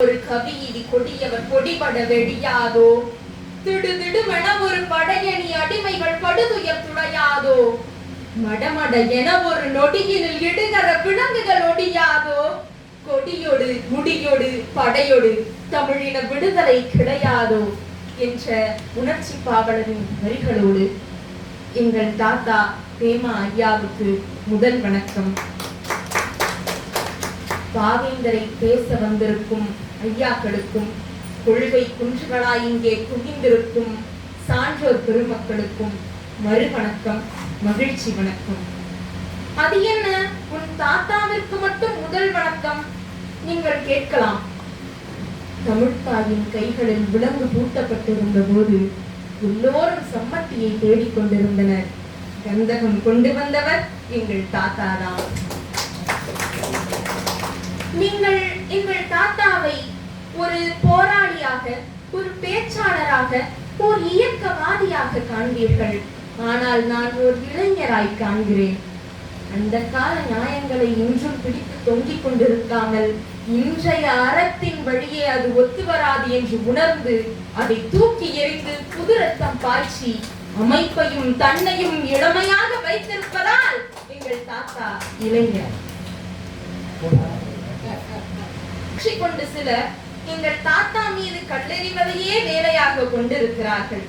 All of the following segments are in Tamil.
ஒரு கவி இது கொடியவர் கொடிபட வெடியாதோ, திடுதிடுமென ஒரு படையணி அடிமைகள் படுதுயர் துடையாதோ, மடமட என ஒரு நொடியினில் இடுகர விலங்குகள் ஒடியாதோ, கொடியொடு முடியொடு படையொடு தமிழின விடுதலை கிடையாதோ என்ற உணர்ச்சி பாவலரின் வரிகளோடு எங்கள் தாத்தா பேமா ஐயாவுக்கு முதல் வணக்கம். பாவேந்தரை பேச வந்திருக்கும் ஐயாக்களுக்கும், கொள்கை குன்றுகளாய் இங்கே குவிந்திருக்கும் சான்றோர் பெருமக்களுக்கும் மறு வணக்கம், மகிழ்ச்சி வணக்கம். அது என்ன, உன் தாத்தாவிற்கு மட்டும் முதல் வணக்கம்? நீங்கள் கேட்கலாம். தமிழ்த்தாயின் கைகளில் விலங்கு பூட்டப்பட்டிருந்த போது எல்லோரும் சம்மட்டியை தேடிக்கொண்டிருந்தனர். கந்தகம் கொண்டு வந்தவர் எங்கள் தாத்தாதான். நீங்கள் எங்கள் தாத்தாவை ஒரு போராளியாக, ஒரு பேச்சாளராக, ஒரு இயக்கவாதியாக காண்பீர்கள். ஆனால் நான் ஒரு இளைஞராய் காண்கிறேன். அந்த கால நியாயங்களை இன்றும் பிடித்து தொங்கிக் கொண்டிருக்காமல் இன்றைய அறத்தின் வழியே அது ஒத்து வராது என்று உணர்ந்து அதை தூக்கி எறிந்து புது ரத்தம் பாய்ச்சி அமைப்பையும் தன்னையும் இளமையாக வைத்திருப்பதால் எங்கள் தாத்தா இளைஞர். கொண்டு சிலர் எங்கள் தாத்தா மீது கல்லெறிவதையே வேலையாக கொண்டிருக்கிறார்கள்.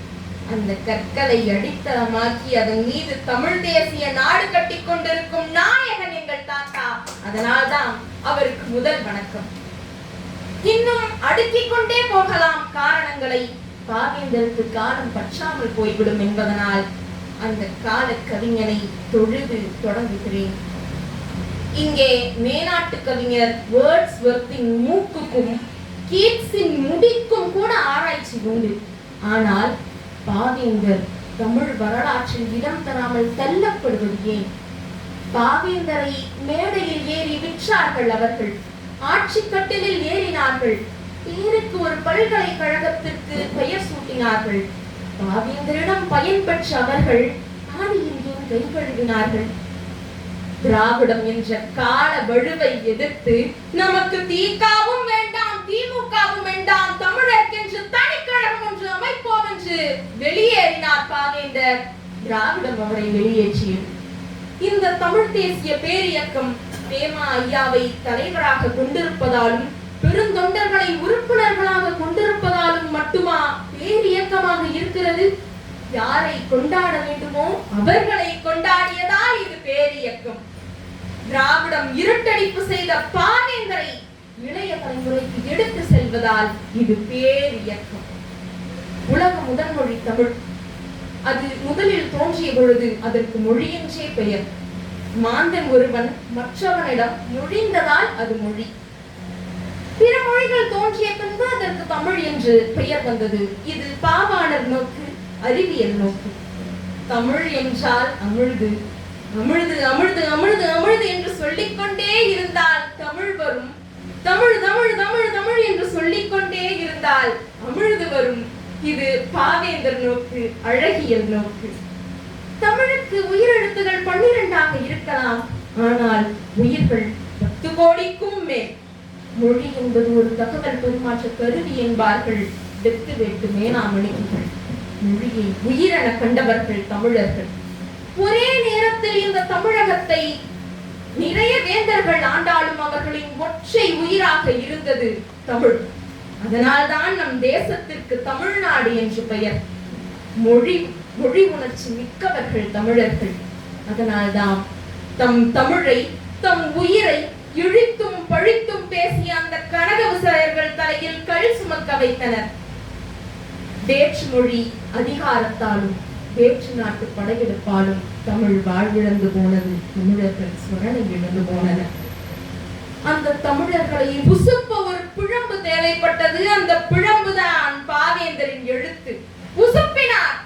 அந்த கற்களை அடித்தளமாக்கி அதன் மீது தமிழ் தேசிய நாடு கட்டி கொண்டிருக்கும் நாயகன் எங்கள் தாத்தா. அதனால்தான் அவருக்கு முதல் வணக்கம். இன்னும் அடுக்கிக் கொண்டே போகலாம் காரணங்களை. பாவேந்தருக்கு காலம் பற்றாமல் போய்விடும் என்பதனால் அந்த கால கவிஞனை தொழுது தொடங்குகிறேன். இங்கே மேனாட்டு கவிஞர் வேர்ட்ஸ்வொர்த்தின் மூக்குக்கும் கீட்ஸின் முடிக்கும் கூட ஆராய்ச்சி உண்டு. ஆனால் பாவேந்தர் தமிழ் வரலாற்றில் இடம் தராமல் தள்ளப்படுவது ஏன்? பாவேந்தரை மேடையில் ஏறி விற்றார்கள் அவர்கள், ஆட்சி கட்டிலில் ஏறினார்கள், பேருக்கு ஒரு பல்கலைக்கழகத்திற்கு பெயர் சூட்டினார்கள். பாவேந்தரிடம் பயன்பெற்ற அவர்கள் ஆடியில் ஏன் கை கழுவினார்கள்? திராவிடம் என்ற கால வழுவை எதிர்த்து நமக்கு திகாவும் வேண்டாம், திமுகவும் வேண்டாம், தமிழர் என்று தனிக்கழகம் ஒன்று அமைப்போம் என்று வெளியேறினார் பாவேந்தர். திராவிடம் அவரை வெளியேற்றியது. இந்த தமிழ் தேசிய பேரியக்கம் பேமா ஐயாவை தலைவராக கொண்டிருப்பதாலும் பெருந்தொண்டர்களை உறுப்பினர்களாக கொண்டிருப்பதாலும் மட்டுமா பேரியக்கமாக இருக்கிறது? யாரை கொண்டாட வேண்டுமோ அவர்களை கொண்டாடியதால் இது பேரியக்கம். திராவிடம் இருட்டடிப்பு செய்த பாவேந்தரை இளைய தலைமுறைக்கு எடுத்து செல்வதால் இது பேரியக்கம். உலக முதன்மொழி தமிழ். அது முதலில் தோன்றிய பொழுது அதற்கு மொழியென்றே பெயர். மாந்தன் ஒருவன் மற்றவனிடம் மொழிந்ததால் அது மொழி. பிற மொழிகள் தோன்றிய பின்பு அதற்கு தமிழ் என்று பெயர் வந்தது. இது பாவாணர் நோக்கு, அறிவியல் நோக்கு. தமிழ் என்றால் அமிழ்து, அமிழ்து அமிழ்து அமிழ்து அமிழ்து என்று சொல்லிக்கொண்டே இருந்தால் தமிழ் வரும். தமிழ் தமிழ் தமிழ் தமிழ் என்று சொல்லிக்கொண்டே இருந்தால் அமிழ்து வரும். இது பாவேந்தர் நோக்கு, அழகியல் நோக்கு. தமிழுக்கு உயிரெழுத்துகள் 12ஆக இருக்கலாம், ஆனால் உயிர்கள் 10 கோடிக்கும் மேல். மொழி என்பது ஒரு தகவல் பரிமாற்ற கருவி என்பார்கள் வெத்து வேட்டு மேனாமணிகள். மொழியை உயிரென கண்டவர்கள் தமிழர்கள். ஒரே நேரத்தில் இந்த தமிழகத்தை நிறைய வேந்தர்கள் ஆண்டாலும் அவர்களின் ஒற்றை உயிராக இருந்தது தமிழ். அதனால்தான் நம் தேசத்திற்கு தமிழ்நாடு என்று பெயர். மொழி உணர்ச்சி மிக்கவர்கள் தமிழர்கள். அதனால்தான் தம் தமிழை, தம் உயிரை இழித்தும் பழித்தும் பேசிய அந்த கனகவிசயர்கள் தலையில் கல் சுமக்க வைத்தனர். வேற்று மொழி அதிகாரத்தாலும் வேற்று நாட்டு படையெடுப்பாலும் தமிழ் வாழ்விழந்து போனது. தமிழர்கள் சுரணை இழந்து போனனர். அந்த தமிழர்களை உசுப்ப ஒரு பிழம்பு தேவைப்பட்டது. அந்த பிழம்புதான் பாவேந்தரின் எழுத்து. உசுப்பினார்.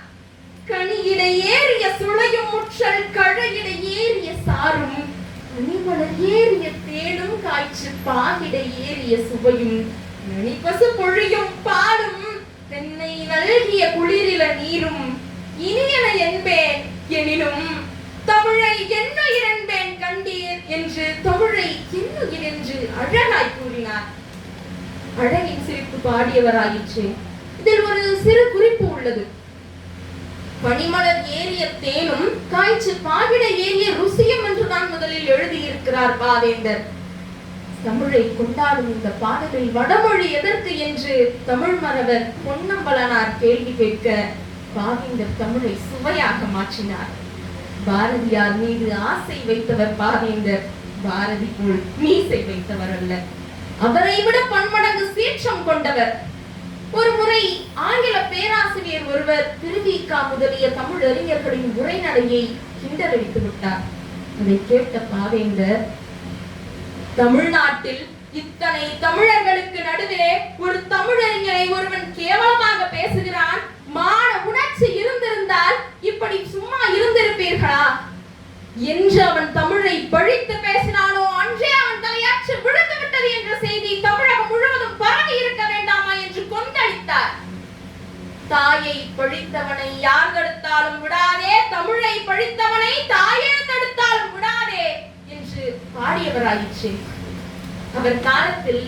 கனியிடை ஏறிய சுளையும் முற்றல், கழையிடை ஏறிய சாரும், கனிமலர் ஏறிய தேடும் காய்ச்சி, பாகிடை ஏறிய சுவையும், நனிப்பசு பொழியும் பாலும், தென்னை நல்கிய குளிரில நீரும், இனியன என்பேன் எனினும் தமிழை என்னுயிர் என்பேன் கண்டீர் என்று தமிழை என்னுயிர் என்று அழகாய் கூறினார். அழகின் சிரிப்பு பாடியவராயிற்று. இதில் ஒரு சிறு குறிப்பு உள்ளது. பனிமலர் ஏறிய தேனும் காய்ச்சி பாகிட ஏறிய ருசியும் என்று தான் முதலில் எழுதியிருக்கிறார் பாவேந்தர். தமிழை கொண்டாடும் இந்த பாடலில் வடமொழி எதற்கு என்று தமிழ் மறவர் பொன்னம்பலனார் கேள்வி கேட்க பாவேந்தர் தமிழை சுவையாக மாற்றினார். பாரதியார் மீது ஆசை வைத்தவர் பாவேந்தர், பாரதி போல் மீசை வைத்தவர் அல்ல. அவரை விட பன்மடங்கு சீற்றம் கொண்டவர். ஒரு முறை ஆங்கில பேராசிரியர் ஒருவர் திருவிக முதலிய தமிழ் அறிஞர்களின் உரைநடையை கிண்டலடித்து விட்டார். அதை கேட்ட பாவேந்தர், தமிழ்நாட்டில் இத்தனை தமிழர்களுக்கு நடுவே ஒரு தமிழறிஞரை ஒருவன் கேவலமாக பேசுகிறான், மான உணர்ச்சி இருந்திருந்தால் இப்படி சும்மா இருந்திருப்பீர்களா என்று அவன் தமிழை பழித்து பேசினானோ அன்றே அவன் தலையாற்று விழுந்து விட்டது என்ற செய்தி தமிழகம் முழுவதும் பரவி இருக்க வேண்டாமா என்று கொந்தளித்தார். தாயை பழித்தவனை யார் தடுத்தாலும் விடாதே, தமிழை பழித்தவனை தாயே தடுத்தாலும் விடாதே என்று பாடியவராயிற்று. அவர் காலத்தில்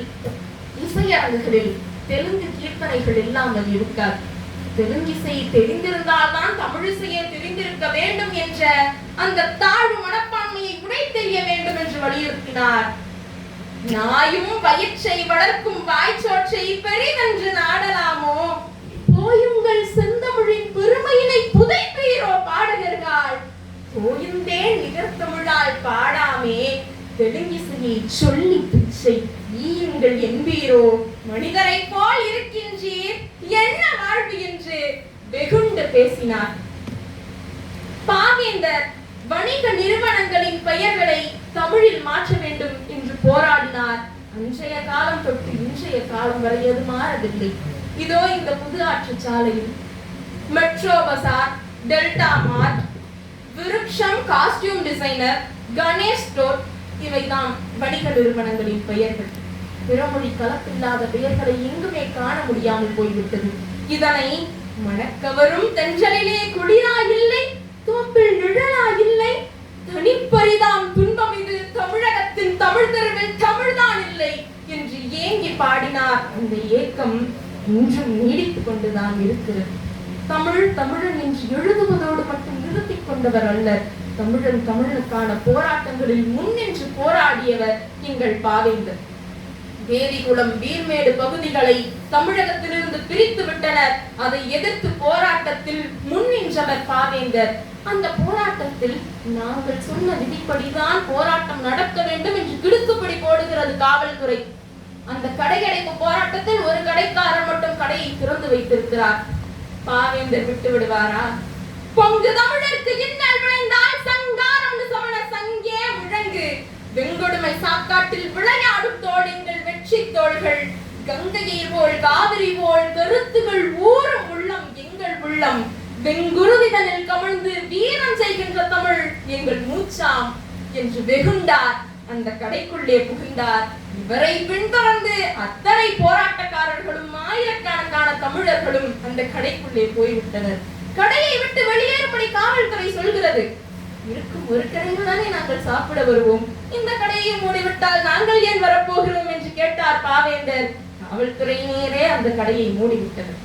இசையரங்குகளில் தெலுங்கு கீர்த்தனைகள் இல்லாமல் இருக்கார். தெலுங்கிசை தெரிந்திருந்தால் தான் தமிழிசையை தெரிந்திருக்க வேண்டும் என்ற அந்த தாழ்வு மனப்பான்மையை உடை தெரிய வேண்டும் என்று வலியுறுத்தினார். நாயும் வயிற்றை வளர்க்கும் வாய்ச்சோற்றை பெரிதென்று நாடலாமோ, போயுங்கள் செந்தமிழின் பெருமையினை புதைப்பீரோ பாடகர்கள், போயுந்தேன் நிகர்த்தமிழால் பாடாமே தெலுங்கிசையை சொல்லி பிச்சை ஈயுங்கள் என்பீரோ, மனிதரை போல் இருக்கின்றீர் என்ன வாழ்வு என்று வெகுண்டு பேசினார். பாவேந்தர் வணிக நிறுவனங்களின் பெயர்களை தமிழில் மாற்ற வேண்டும் என்று போராடினார். அன்றைய காலம் தொட்டு இன்றைய காலம் வரை அது மாறவில்லை. இதோ இந்த புது ஆற்றுச்சாலையில் மெட்ரோ பசார், டெல்டா மார்ட், விருட்சம் காஸ்டியூம் டிசைனர், கணேஷ் ஸ்டோர் இவைதான் வணிக நிறுவனங்களின் பெயர்கள். பிறமொழி கலப்பில்லாத பெயர்களை எங்குமே காண முடியாமல் போய்விட்டது. இதனை மணக்கவரும் தென்றலிலே குளிரா இல்லை, தோப்பில் நிழலா இல்லை, தனிப்பரிதாம் துன்பம் இது தமிழகத்தின் தமிழ் தெருவில் தமிழ்தான் இல்லை என்று ஏங்கி பாடினார். அந்த ஏக்கம் இன்றும் நீடித்துக் கொண்டுதான் இருக்கிறது. தமிழ் தமிழன் என்று எழுதுவதோடு மட்டும் நிறுத்திக் கொண்டவர் அல்லர். தமிழன் தமிழுக்கான போராட்டங்களில் முன்னின்று போராடியவர் எங்கள் பாவேந்தர். தேவிகுளம், வீர்மேடு பகுதிகளை தமிழகத்திலிருந்து பிரித்து விட்டனர். அதை எதிர்த்து போராட்டத்தில் முன்னின்றவர் பாவேந்தர். அந்த போராட்டத்தில் நாங்கள் சொன்ன விதிப்படிதான் போராட்டம் நடக்க வேண்டும் என்று கிடுக்குப்பிடி போடுகிறது காவல்துறை. அந்த கடையடைப்பு போராட்டத்தில் ஒரு கடைக்காரர் மட்டும் கடையை திறந்து வைத்திருக்கிறார். பாவேந்தர் விட்டு விடுவாரா? பொங்கு தமிழருக்கு இன்னல் விளைந்தால் சங்காரம் சமண சங்கே முழங்கு, வெங்கொடுமை சாக்காட்டில் விளையாடும் தோழிங்கள் வெற்றி தோள்கள், கங்கையை போல் காவிரி போல் கருத்துகள் ஊறும் உள்ளம் எங்கள் உள்ளம், வெங்குருவிதனில் கமிழ்ந்து வீரம் செய்கின்ற தமிழ் எங்கள் மூச்சாம் என்று வெகுண்டார். அந்த கடைக்குள்ளே புகுந்தார். இவரை பின்தொடர்ந்து அத்தனை போராட்டக்காரர்களும் ஆயிரக்கணக்கான தமிழர்களும் அந்த கடைக்குள்ளே போய்விட்டனர். கடையை விட்டு வெளியேறும்படி காவல்துறை சொல்கிறது. இருக்கும் ஒரு கடையில் தானே நாங்கள் சாப்பிட வருவோம், இந்த கடையை மூடிவிட்டால் நாங்கள் ஏன் வரப்போகிறோம் என்று கேட்டார் பாவேந்தர். காவல்துறையினரே அந்த கடையை மூடிவிட்டனர்.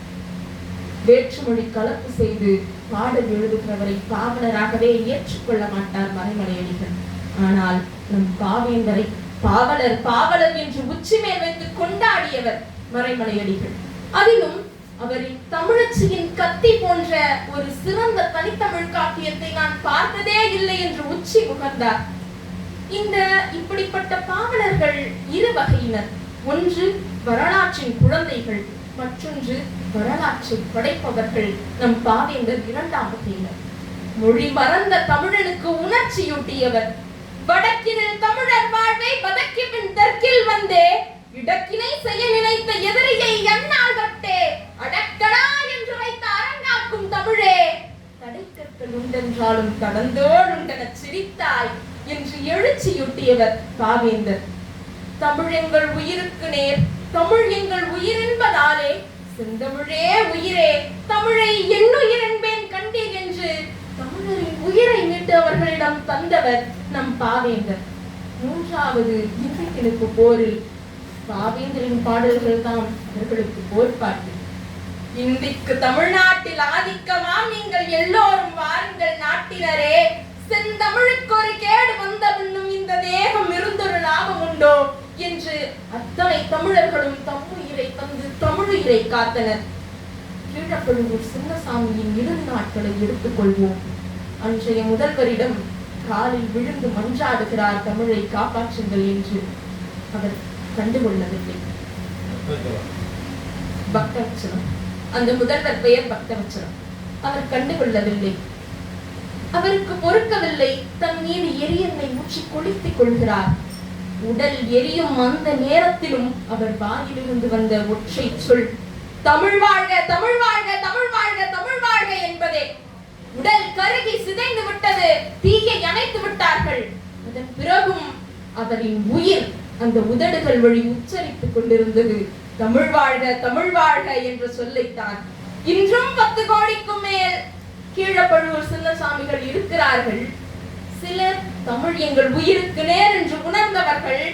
வேற்றுமொழி கலப்பு செய்து பாடல் எழுதுகிறவரை பாவலராகவே ஏற்றுக்கொள்ள மாட்டார் மறைமலையடிகள். ஆனால் நம் பாவேந்தரை பாவலர் பாவலர் என்று உச்சி மேல் வைத்து கொண்டாடியவர் மறைமலையடிகள். அதிலும் அவரின் தமிழச்சியின் கத்தி போன்ற ஒரு சிறந்த தனித்தமிழ் காப்பியத்தை நான் பார்த்ததே இல்லை என்று உச்சி முகர்ந்தார். இந்த இப்படிப்பட்ட பாவலர்கள் இரு வகையினர். ஒன்று வரலாற்றின் குழந்தைகள், மற்றொன்று வரலாற்றை படைப்பவர்கள். நம் பாவேந்தர் இரண்டாம் வகையினர். மொழி மறந்த தமிழனுக்கு உணர்ச்சியூட்டியவர். வடக்கினில் தமிழர் வாழ்வை வதக்கி பின் தெற்கில் வந்தே இடக்கினை செய்ய நினைத்த எதிரியை என்னால் கட்டே அடக்கடா என்று வைத்த அரங்காக்கும் தமிழே, தடைக்கற்கள் உண்டென்றாலும் கடந்தோடு உண்டென சிரித்தாய் என்று எழுச்சியூட்டியவர் பாவேந்தர். தமிழ் எங்கள் உயிருக்கு நேர், தமிழ் எங்கள் உயிர் என்பதாலே செந்தமிழே உயிரே, தமிழை என்னுயிர் என்பேன் கண்டீர் என்று தமிழரின் உயிரை மீட்டு அவர்களிடம் தந்தவர் நம் பாவேந்தர். மூன்றாவது இசைக்கிழப்பு போரில் பாவேந்தரின் பாடல்கள் தான் அவர்களுக்கு போர்ப்பாட்டு. இந்திக்கு தமிழ்நாட்டில் ஆதிக்கமாம், நீங்கள் எல்லோரும் வாருங்கள் நாட்டினரே, செந்தமிழுக்கு ஒரு கேடு வந்த பின்னும் இந்த தேகம் இருந்தொரு லாபம் உண்டோ என்று அத்தனை தமிழர்களும் தம்முயிரை தந்து தமிழுயிரை காத்தனர். கீழப்பழுவூர் சின்னசாமியின் 2 நாட்களை எடுத்துக் கொள்வோம். அன்றைய முதல்வரிடம் காலில் விழுந்து மன்றாடுகிறார், தமிழை காப்பாற்றுங்கள் என்று. அவர் கண்டுகொள்ளவில்லை. பக்தவச்சலம், அந்த முதல்வர் பெயர் பக்தவச்சலம். அவர் கண்டுகொள்ளவில்லை. அவருக்கு பொறுக்கவில்லை. தன் மீது எரியெண்ணெய் ஊற்றி கொளுத்திக் கொள்கிறார். உடல் எரியும் அந்த நேரத்திலும் அவர் வாயிலிருந்து வந்த ஒற்றை சொல் தமிழ் வாழ்க, தமிழ் வாழ்க, தமிழ் வாழ்க, தமிழ் வாழ்க என்பதே. உடல் கருகி சிதைந்து விட்டது. தீயை அணைத்து விட்டார்கள். அதன் பிறகும் அவரின் உயிர் அந்த உதடுகள் வழி உச்சரித்துக் கொண்டிருந்தது தமிழ் வாழ்க, தமிழ் வாழ்க என்ற சொல்லைத்தான். இன்றும் 10 கோடிக்கும் மேல் கீழப்பழுவூர் சின்னசாமிகள் இருக்கிறார்கள். சிலர் தமிழ் எங்கள் உயிருக்கு நேர் என்று உணர்ந்தவர்கள்,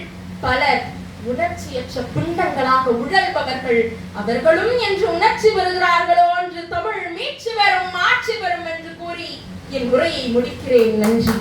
பலர் உணர்ச்சியற்ற பிண்டங்களாக உழல்பவர்கள். அவர்களும் என்று உணர்ச்சி வருகிறார்களோ என்று தமிழ் மீட்சி வரும், ஆட்சி வரும் என்று கூறி என் உரையை முடிக்கிறேன். நன்றி.